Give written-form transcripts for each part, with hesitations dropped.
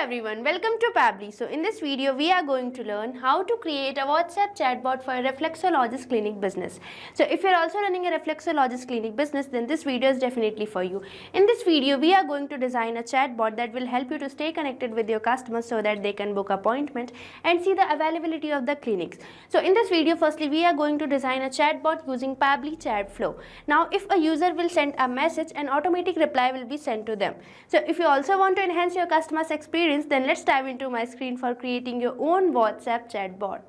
everyone, welcome to Pabbly. So in this video, we are going to learn how to create a WhatsApp chatbot for a reflexologist clinic business. So if you're also running a reflexologist clinic business, then this video is definitely for you. In this video, we are going to design a chatbot that will help you to stay connected with your customers so that they can book appointment and see the availability of the clinics. So in this video, firstly, we are going to design a chatbot using Pabbly Chatflow. Now, if a user will send a message, an automatic reply will be sent to them. So if you also want to enhance your customer's experience, then let's dive into my screen for creating your own WhatsApp chatbot.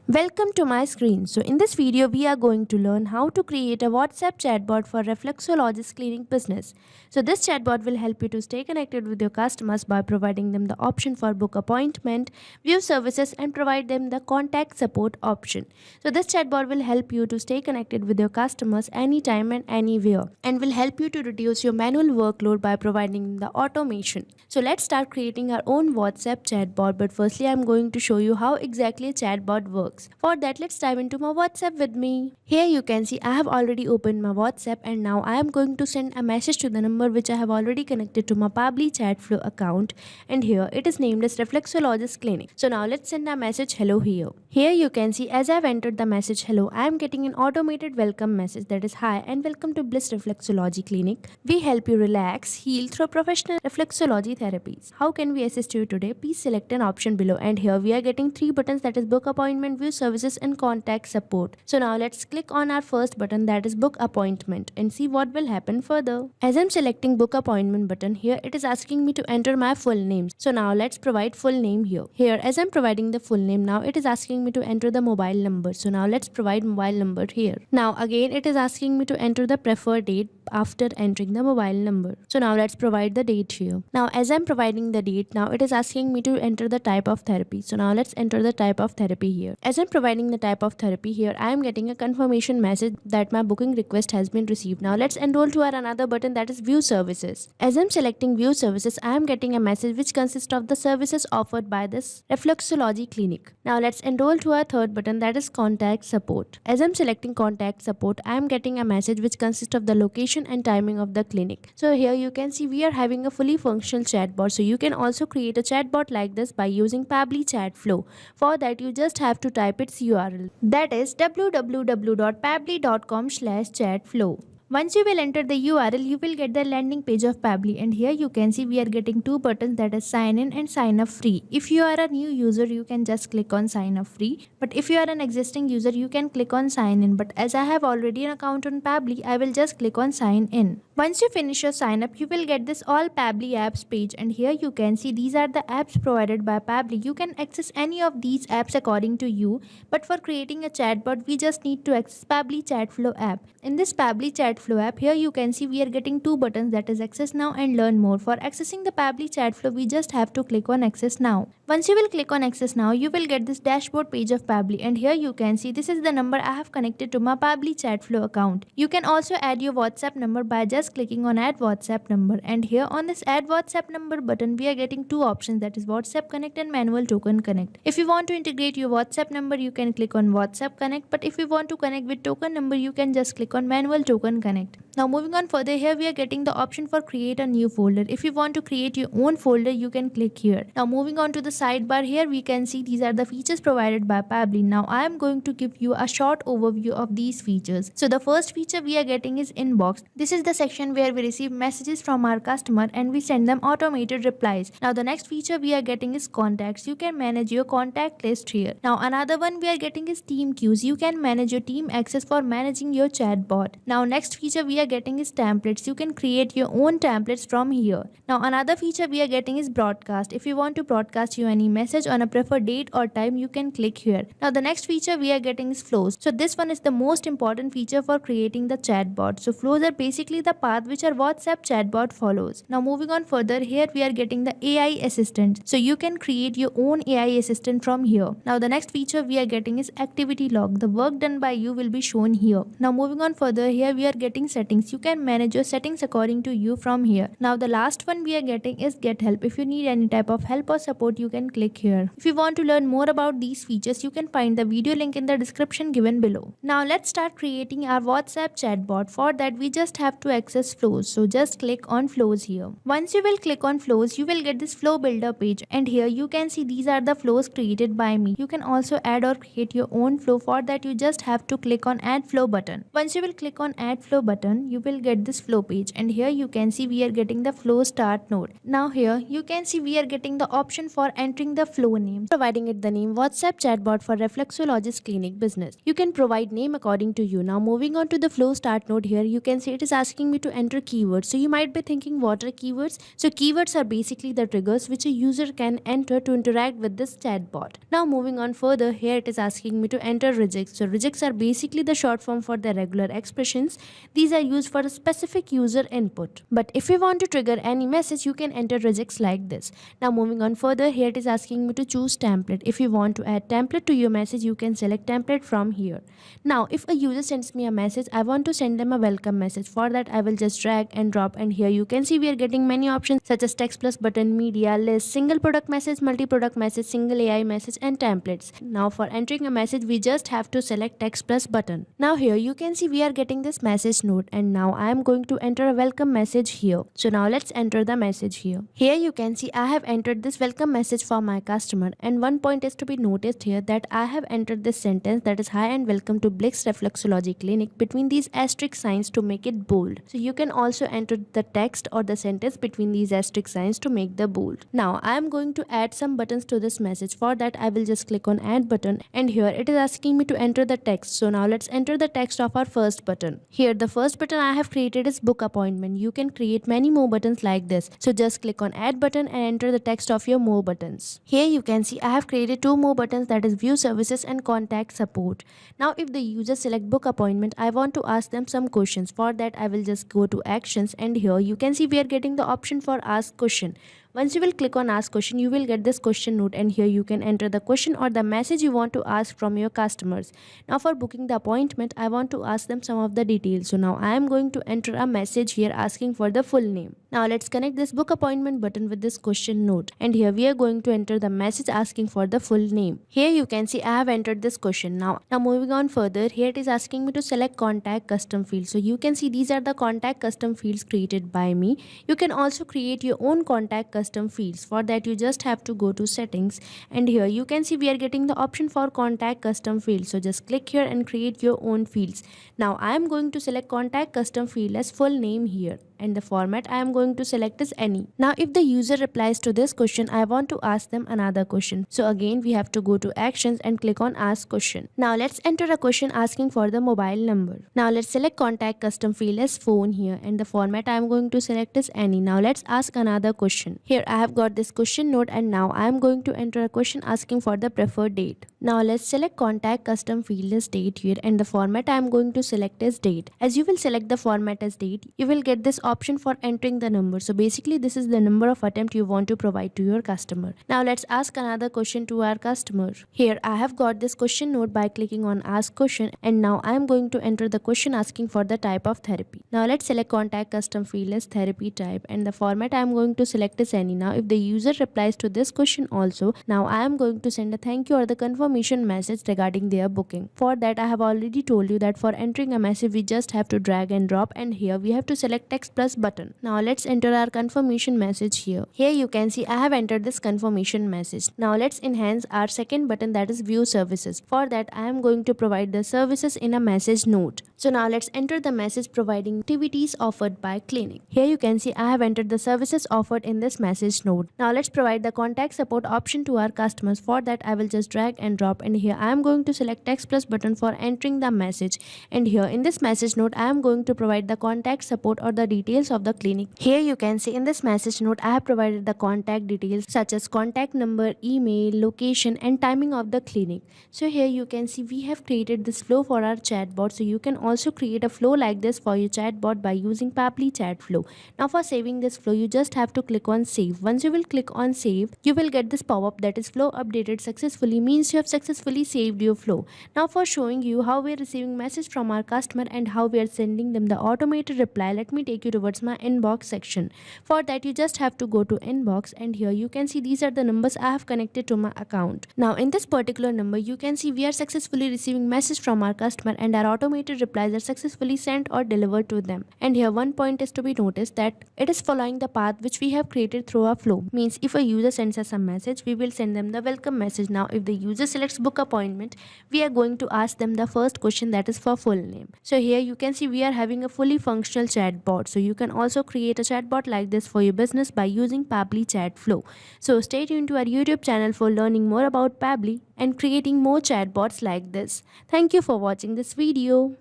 Welcome to my screen. So in this video, we are going to learn how to create a WhatsApp chatbot for reflexologist clinic business. So this chatbot will help you to stay connected with your customers by providing them the option for book appointment, view services, and provide them the contact support option. So this chatbot will help you to stay connected with your customers anytime and anywhere, and will help you to reduce your manual workload by providing them the automation. So let's start creating our own WhatsApp chatbot. But firstly, I'm going to show you how exactly a chatbot works. For that, let's dive into my WhatsApp with me. Here you can see I have already opened my WhatsApp, and now I am going to send a message to the number which I have already connected to my Pabbly Chatflow account, and here it is named as Reflexologist Clinic. So now let's send a message hello here. Here you can see as I've entered the message hello, I am getting an automated welcome message that is hi and welcome to Bliss Reflexology Clinic. We help you relax, heal through professional reflexology therapies. How can we assist you today? Please select an option below, and here we are getting 3 buttons, that is book appointment, view services, and contact support. So now let's click on our first button, that is book appointment, and see what will happen further. As I'm selecting book appointment button, here it is asking me to enter my full name. So now let's provide full name here. Here as I'm providing the full name, now it is asking me to enter the mobile number. So now let's provide mobile number here. Now again it is asking me to enter the preferred date after entering the mobile number. So now let's provide the date here. Now as I'm providing the date, now it is asking me to enter the type of therapy. So now let's enter the type of therapy here. As I'm providing the type of therapy here, I am getting a confirmation message that my booking request has been received. Now let's enroll to our another button, that is view services. As I'm selecting view services, I am getting a message which consists of the services offered by this reflexology clinic. Now let's enroll to our third button, that is contact support. As I'm selecting contact support, I am getting a message which consists of the location and timing of the clinic. So here you can see we are having a fully functional chatbot. So you can also create a chatbot like this by using Pabbly Chatflow. For that, you just have to type its URL, that is www.pabbly.com/chatflow. Once you will enter the URL, you will get the landing page of Pabbly, and here you can see we are getting 2 buttons, that is sign in and sign up free. If you are a new user, you can just click on sign up free, but if you are an existing user, you can click on sign in. But as I have already an account on Pabbly, I will just click on sign in. Once you finish your sign up, you will get this all Pabbly apps page, and here you can see these are the apps provided by Pabbly. You can access any of these apps according to you, but for creating a chatbot, we just need to access Pabbly Chatflow app. In this Pabbly Chatflow app, here you can see we are getting 2 buttons, that is access now and learn more. For accessing the Pabbly Chatflow, we just have to click on access now. Once you will click on access now, you will get this dashboard page of Pabbly, and here you can see this is the number I have connected to my Pabbly Chatflow account. You can also add your WhatsApp number by just clicking on add WhatsApp number, and here on this add WhatsApp number button, we are getting 2 options, that is WhatsApp Connect and Manual Token Connect. If you want to integrate your WhatsApp number, you can click on WhatsApp Connect, but if you want to connect with token number, you can just click on Manual Token Connect. Now moving on further, here we are getting the option for create a new folder. If you want to create your own folder, you can click here. Now moving on to the sidebar, here we can see these are the features provided by Pabbly. Now I am going to give you a short overview of these features. So the first feature we are getting is inbox. This is the section where we receive messages from our customer and we send them automated replies. Now the next feature we are getting is contacts. You can manage your contact list here. Now another one we are getting is team queues. You can manage your team access for managing your chatbot. Now next feature we are getting is templates. You can create your own templates from here. Now another feature we are getting is broadcast. If you want to broadcast you any message on a preferred date or time, you can click here. Now the next feature we are getting is flows. So this one is the most important feature for creating the chatbot. So flows are basically the path which our WhatsApp chatbot follows. Now moving on further, here we are getting the AI assistant. So you can create your own AI assistant from here. Now the next feature we are getting is activity log. The work done by you will be shown here. Now moving on further, here we are getting settings. You can manage your settings according to you from here. Now the last one we are getting is get help. If you need any type of help or support, you can click here. If you want to learn more about these features, you can find the video link in the description given below. Now let's start creating our WhatsApp chatbot. For that we just have to access flows. So just click on flows here. Once you will click on flows, you will get this flow builder page, and here you can see these are the flows created by me. You can also add or create your own flow. For that you just have to click on add flow button. Once you will click on add flow button, you will get this flow page, and here you can see we are getting the flow start node. Now here you can see we are getting the option for entering the flow name, providing it the name WhatsApp chatbot for Reflexologist clinic business. You can provide name according to you. Now moving on to the flow start node, here you can see it is asking me to enter keywords. So you might be thinking what are keywords? So keywords are basically the triggers which a user can enter to interact with this chatbot. Now moving on further, here it is asking me to enter regex. So regex are basically the short form for the regular expressions. These are used for a specific user input. But if you want to trigger any message, you can enter regex like this. Now moving on further, here it is asking me to choose template. If you want to add template to your message, you can select template from here. Now if a user sends me a message, I want to send them a welcome message. For that I will just drag and drop, and here you can see we are getting many options such as text plus button, media, list, single product message, multi-product message, single AI message, and templates. Now for entering a message, we just have to select text plus button. Now here you can see we are getting this message node, and now I am going to enter a welcome message here. So now let's enter the message here. Here you can see I have entered this welcome message for my customer, and one point is to be noticed here that I have entered this sentence, that is hi and welcome to Blix Reflexology Clinic, between these asterisk signs to make it bold. So you can also enter the text or the sentence between these asterisk signs to make the bold. Now I am going to add some buttons to this message. For that I will just click on add button, and here it is asking me to enter the text. So now let's enter the text of our first button. Here the first button I have created is book appointment. You can create many more buttons like this. So just click on add button and enter the text of your more buttons. Here you can see I have created two more buttons, that is view services and contact support. Now if the user select book appointment, I want to ask them some questions. For that I will just go to actions, and here you can see we are getting the option for ask question. Once you will click on ask question, you will get this question node, and here you can enter the question or the message you want to ask from your customers. Now for booking the appointment, I want to ask them some of the details. So now I am going to enter a message here asking for the full name. Now let's connect this book appointment button with this question node, and here we are going to enter the message asking for the full name. Here you can see I have entered this question. Now moving on further, here it is asking me to select contact custom fields. So you can see these are the contact custom fields created by me. You can also create your own contact custom fields. For that you just have to go to settings, and here you can see we are getting the option for contact custom fields. So just click here and create your own fields. Now I am going to select contact custom field as full name here, and the format I am going to select is any. Now if the user replies to this question, I want to ask them another question. So again we have to go to actions and click on ask question. Now let's enter a question asking for the mobile number. Now let's select contact custom field as phone here, and the format I am going to select is any. Now let's ask another question. Here I have got this question node, and now I am going to enter a question asking for the preferred date. Now let's select contact custom field as date here, and the format I am going to select as date. As you will select the format as date, you will get this option for entering the number. So basically this is the number of attempt you want to provide to your customer. Now let's ask another question to our customer. Here I have got this question node by clicking on ask question, and now I am going to enter the question asking for the type of therapy. Now let's select contact custom field as therapy type, and the format I am going to select is any. Now if the user replies to this question also, now I am going to send a thank you or the confirmation message regarding their booking. For that I have already told you that for entering a message we just have to drag and drop, and here we have to select text plus button. Now let's enter our confirmation message here. Here you can see I have entered this confirmation message. Now let's enhance our second button, that is view services. For that I am going to provide the services in a message node. So now let's enter the message providing activities offered by clinic. Here you can see I have entered the services offered in this message node. Now let's provide the contact support option to our customers. For that I will just drag and drop, and here I am going to select text plus button for entering the message, and here in this message node I am going to provide the contact support or the details of the clinic. Here you can see in this message node I have provided the contact details such as contact number, email, location, and timing of the clinic. So here you can see we have created this flow for our chatbot. So you can also create a flow like this for your chatbot by using Pabbly Chatflow. Now for saving this flow, you just have to click on save. Once you will click on save, you will get this pop-up that is flow updated successfully, means you have successfully saved your flow. Now for showing you how we are receiving message from our customer and how we are sending them the automated reply, let me take you towards my inbox section. For that, you just have to go to inbox, and here you can see these are the numbers I have connected to my account. Now in this particular number, you can see we are successfully receiving message from our customer and our automated replies are successfully sent or delivered to them. And here one point is to be noticed that it is following the path which we have created through our flow. Means if a user sends us a message, we will send them the welcome message. Now if the user selects book appointment, we are going to ask them the first question, that is for full name. So here you can see we are having a fully functional chatbot. So you can also create a chatbot like this for your business by using Pabbly Chatflow. So stay tuned to our YouTube channel for learning more about Pabbly and creating more chatbots like this. Thank you for watching this video.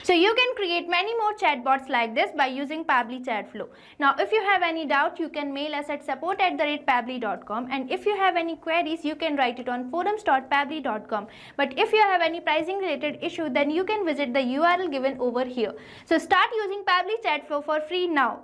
So you can create many more chatbots like this by using Pabbly Chatflow. Now if you have any doubt, you can mail us at support@pabbly.com, and if you have any queries, you can write it on forums.pabbly.com. But if you have any pricing related issue, then you can visit the URL given over here. So start using Pabbly Chatflow for free now.